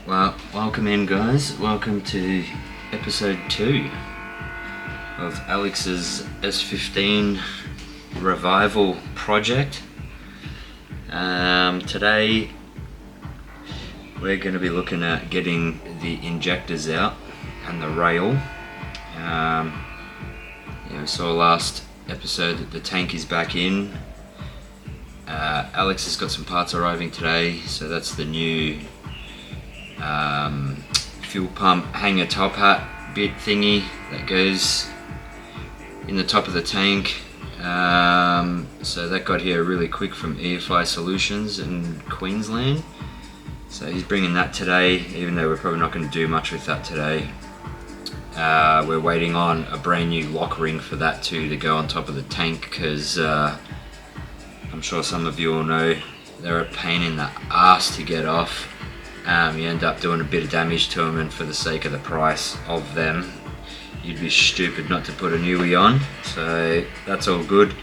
Well, welcome in guys, welcome to episode 2 of Alex's S15 revival project. Today we're going to be looking at getting the injectors out and the rail. We saw last episode that the tank is back in. Alex has got some parts arriving today, so that's the new fuel pump hanger top hat bit thingy that goes in the top of the tank. So that got here really quick from EFI Solutions in Queensland. So he's bringing that today, even though we're probably not going to do much with that today. We're waiting on a brand new lock ring for that too to go on top of the tank, because I'm sure some of you all know they're a pain in the ass to get off. You end up doing a bit of damage to them, and for the sake of the price of them, you'd be stupid not to put a newie on. So that's all good.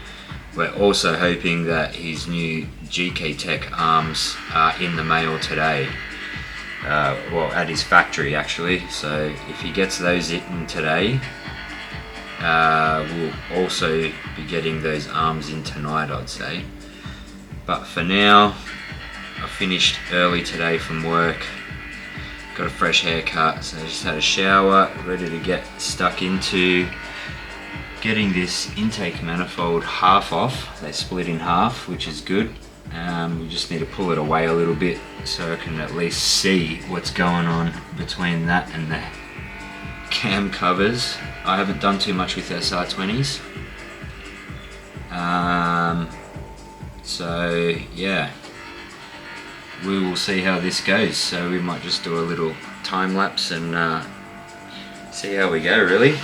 We're also hoping that his new GK Tech arms are in the mail today. Well, at his factory actually. So if he gets those in today, we'll also be getting those arms in tonight, I'd say. But for now, I finished early today from work, got a fresh haircut, so I just had a shower, ready to get stuck into getting this intake manifold half off. They split in half, which is good. We just need to pull it away a little bit so I can at least see what's going on between that and the cam covers. I haven't done too much with SR20s. So yeah, we will see how this goes. So we might just do a little time lapse and see how we go, really.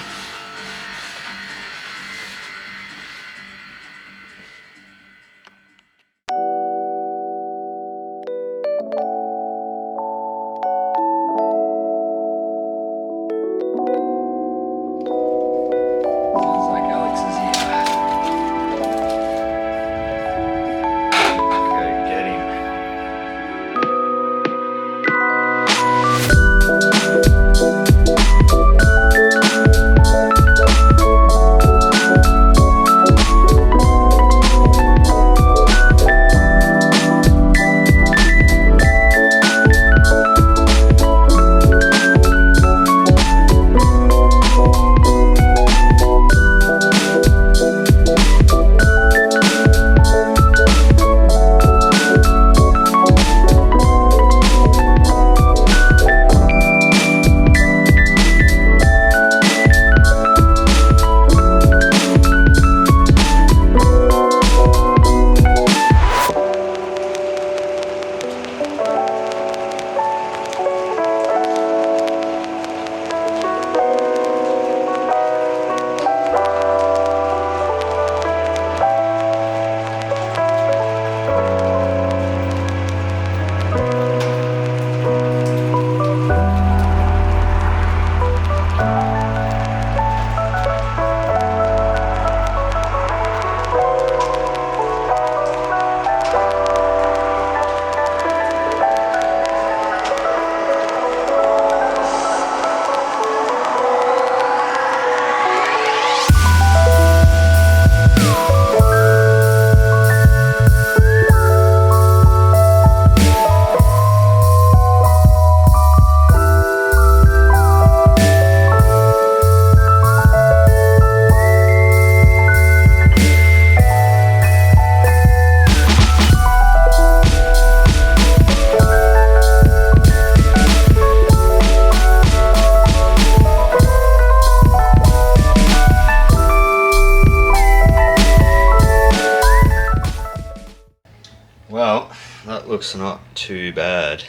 Well, that looks not too bad.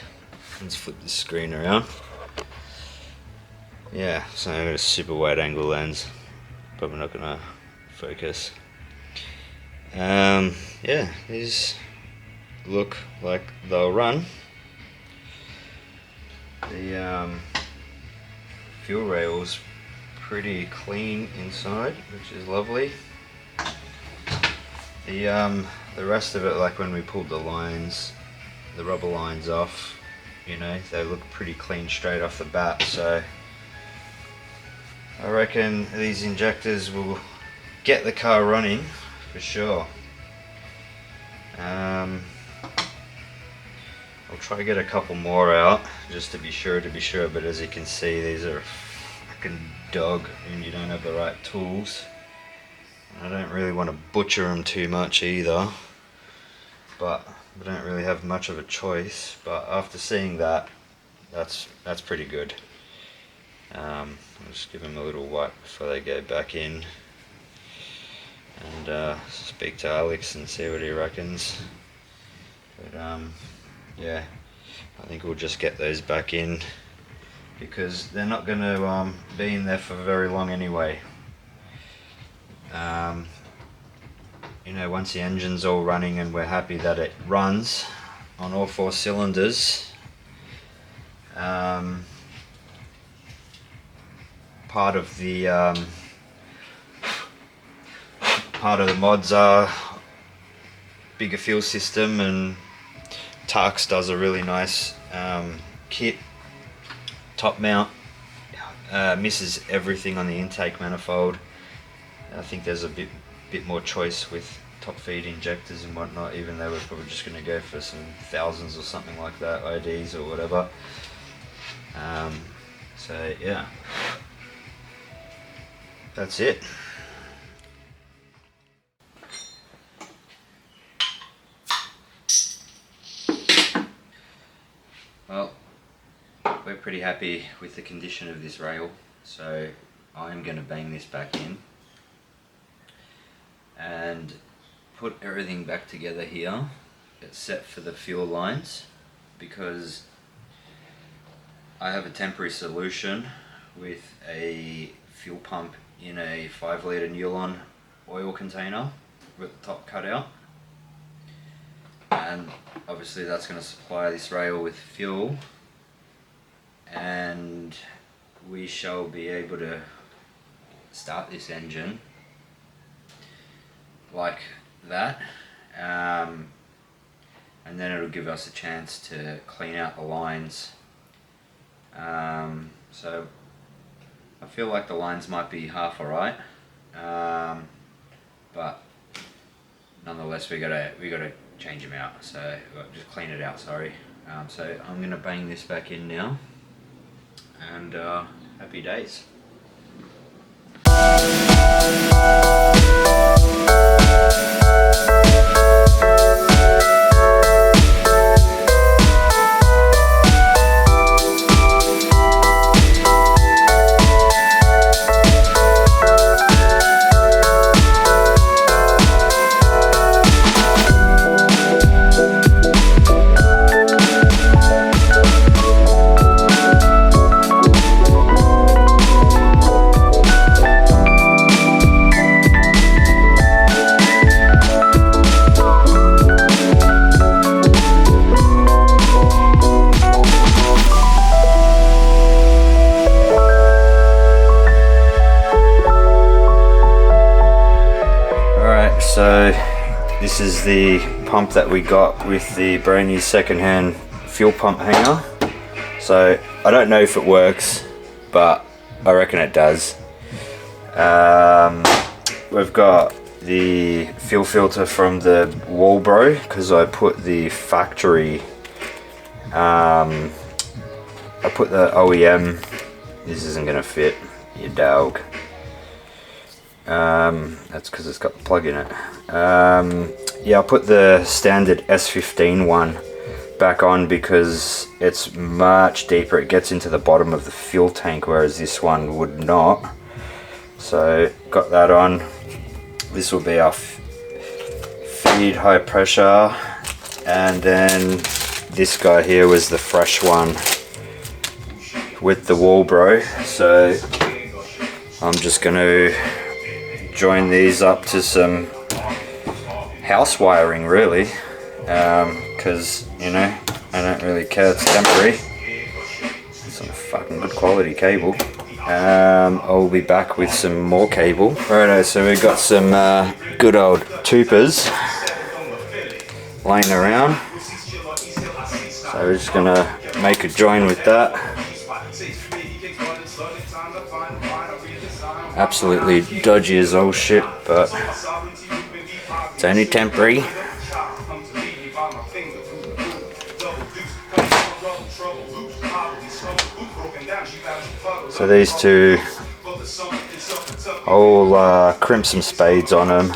Let's flip the screen around. Yeah, so I've got a super wide angle lens. Probably not gonna focus. Yeah, these look like they'll run. The fuel rail's pretty clean inside, which is lovely. The rest of it, like when we pulled the lines, the rubber lines off, you know, they look pretty clean straight off the bat. So I reckon these injectors will get the car running for sure. I'll try to get a couple more out just to be sure, but as you can see, these are a fucking dog and you don't have the right tools. I don't really want to butcher them too much either, but I don't really have much of a choice. But after seeing that, that's pretty good. I'll just give them a little wipe before they go back in, and speak to Alex and see what he reckons. But yeah, I think we'll just get those back in because they're not going to be in there for very long anyway. You know, once the engine's all running and we're happy that it runs on all 4 cylinders, part of the mods are bigger fuel system, and Tarks does a really nice kit, top mount, misses everything on the intake manifold. I think there's a bit more choice with top feed injectors and whatnot, even though we're probably just going to go for some thousands or something like that, IDs or whatever. So yeah, that's it. Well, we're pretty happy with the condition of this rail, so I'm going to bang this back in and put everything back together here, except for the fuel lines, because I have a temporary solution with a fuel pump in a 5 litre nylon oil container with the top cut out, and obviously that's going to supply this rail with fuel, and we shall be able to start this engine like that, and then it'll give us a chance to clean out the lines. So I feel like the lines might be half alright, but nonetheless we gotta change them out, so just clean it out, sorry. So I'm gonna bang this back in now, and happy days. So this is the pump that we got with the brand new second-hand fuel pump hanger. So I don't know if it works, but I reckon it does. We've got the fuel filter from the Walbro, because I put the factory, I put the OEM, this isn't going to fit, you dog. That's because it's got the plug in it. Yeah, I put the standard S15 one back on because it's much deeper. It gets into the bottom of the fuel tank, whereas this one would not. So got that on. This will be our feed high pressure, and then this guy here was the fresh one with the Walbro. So I'm just going to join these up to some house wiring, really, because you know, I don't really care, it's temporary. Some fucking good quality cable. I'll be back with some more cable. Righto, so we've got some good old tupers laying around. So we're just gonna make a join with that. Absolutely dodgy as all shit, but it's only temporary. So these two, I'll crimp some spades on them,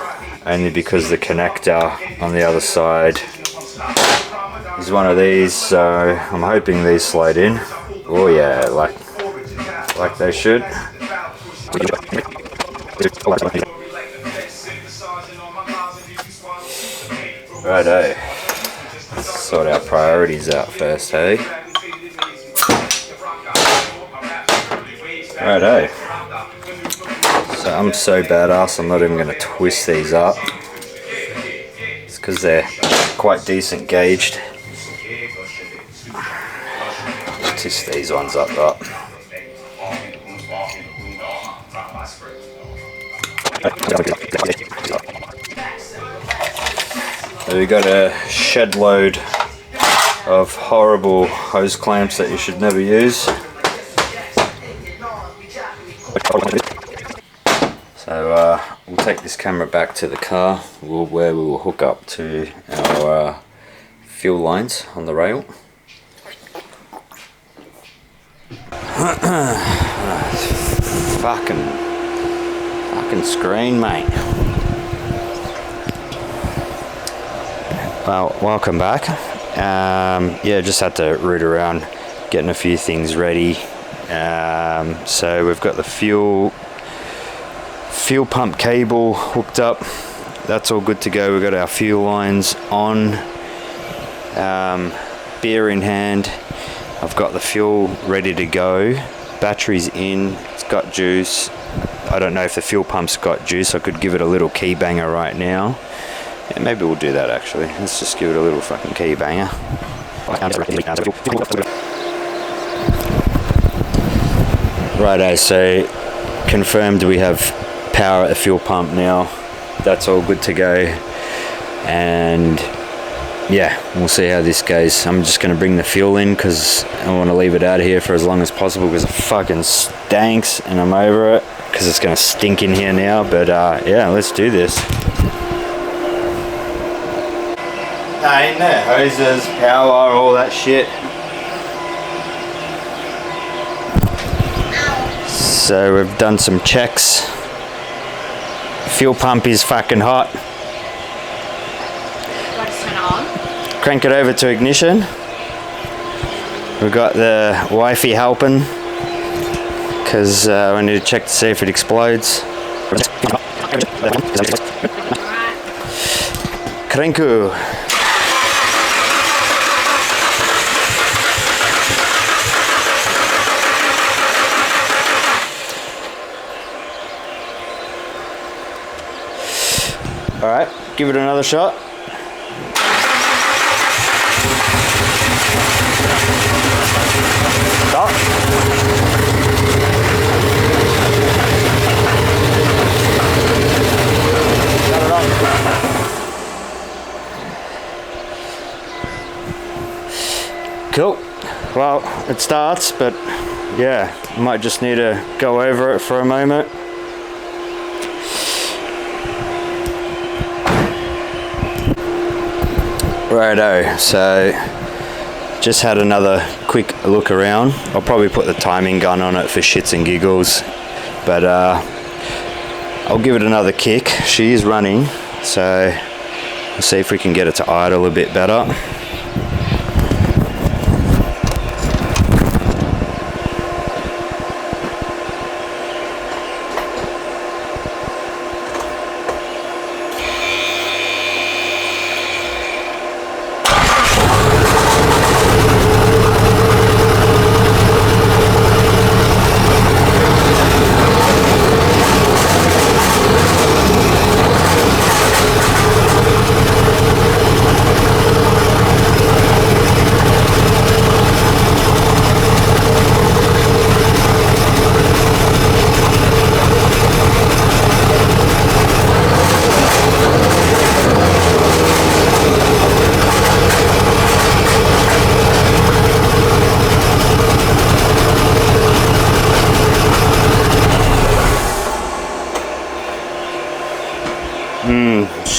only because the connector on the other side is one of these, so I'm hoping these slide in. Oh yeah, like they should. Righto, let's sort our priorities out first, hey? Righto. So I'm so badass, I'm not even going to twist these up. It's because they're quite decent gauged. Twist these ones up though. So we got a shed load of horrible hose clamps that you should never use. So we'll take this camera back to the car where we will hook up to our fuel lines on the rail. Fucking screen, mate. Well, welcome back. Yeah, just had to root around getting a few things ready. So we've got the fuel pump cable hooked up. That's all good to go. We've got our fuel lines on. Beer in hand. I've got the fuel ready to go. Battery's in. It's got juice. I don't know if the fuel pump's got juice. I could give it a little key banger right now. Yeah, maybe we'll do that actually. Let's just give it a little fucking key banger. Righto, so confirmed we have power at the fuel pump now. That's all good to go. And yeah, we'll see how this goes. I'm just going to bring the fuel in because I want to leave it out of here for as long as possible because it fucking stinks and I'm over it because it's going to stink in here now. But yeah, let's do this. In there, hoses, power, all that shit. So we've done some checks. Fuel pump is fucking hot. Let's turn it on. Crank it over to ignition. We've got the wifey helping because we need to check to see if it explodes. Cranku. Alright, give it another shot. Stop. Shut it off. Cool. Well, it starts, but yeah, I might just need to go over it for a moment. Righto, so just had another quick look around. I'll probably put the timing gun on it for shits and giggles, but I'll give it another kick. She is running, so we'll see if we can get it to idle a bit better.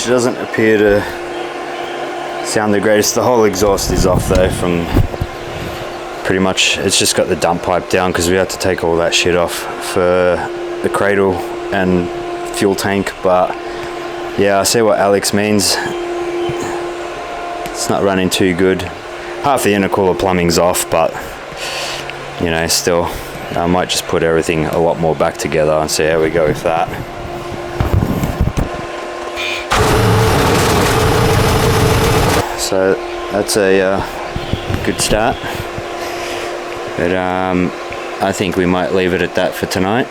doesn't appear to sound the greatest. The whole exhaust is off though from pretty much, it's just got the dump pipe down because we had to take all that shit off for the cradle and fuel tank. But yeah, I see what Alex means. It's not running too good. Half the intercooler plumbing's off, but you know, still, I might just put everything a lot more back together and see how we go with that. So that's a good start, but I think we might leave it at that for tonight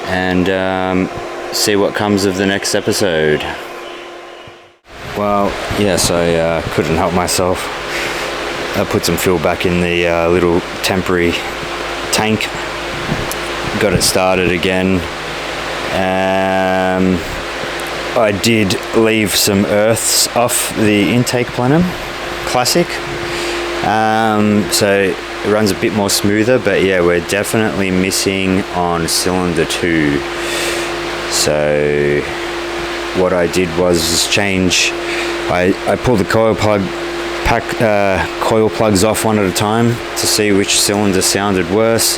and see what comes of the next episode. Well, yes, I couldn't help myself. I put some fuel back in the little temporary tank, got it started again. I did leave some earths off the intake plenum, classic, so it runs a bit more smoother, but yeah, we're definitely missing on cylinder 2. So what I did was change, I pulled the coil plugs off one at a time to see which cylinder sounded worse.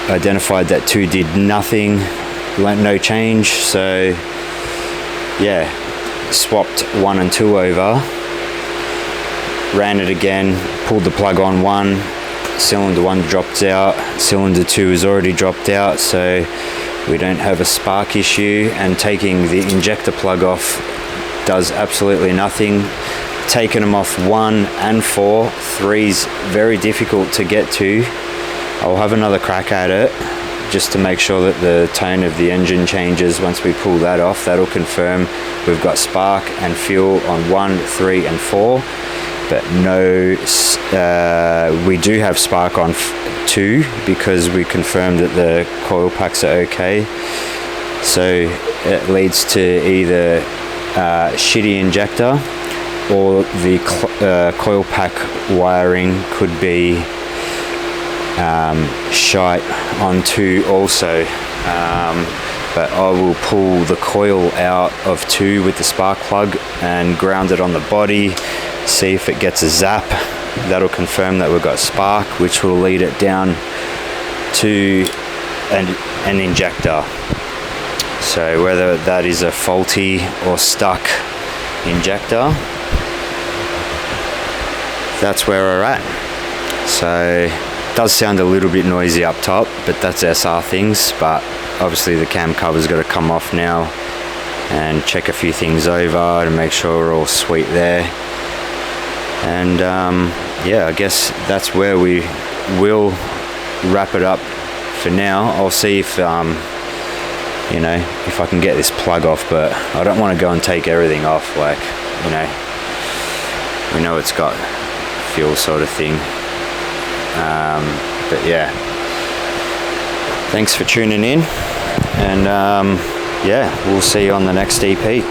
Identified that 2 did nothing, no change, so yeah, swapped 1 and 2 over, ran it again, pulled the plug on 1, cylinder 1 dropped out, cylinder 2 is already dropped out, so we don't have a spark issue, and taking the injector plug off does absolutely nothing. Taking them off 1 and 4, 3's very difficult to get to. I'll have another crack at it just to make sure that the tone of the engine changes. Once we pull that off, that'll confirm we've got spark and fuel on 1, 3 and 4, but no, we do have spark on 2 because we confirmed that the coil packs are okay. So it leads to either shitty injector, or the coil pack wiring could be shite on 2 also. But I will pull the coil out of 2 with the spark plug and ground it on the body, see if it gets a zap. That'll confirm that we've got spark, which will lead it down to an injector. So whether that is a faulty or stuck injector, that's where we're at. So it does sound a little bit noisy up top, but that's SR things. But obviously the cam cover's got to come off now and check a few things over to make sure we're all sweet there. And yeah, I guess that's where we will wrap it up for now. I'll see if you know, if I can get this plug off, but I don't want to go and take everything off, like, you know, we know it's got fuel sort of thing. But yeah, thanks for tuning in, and yeah, we'll see you on the next EP.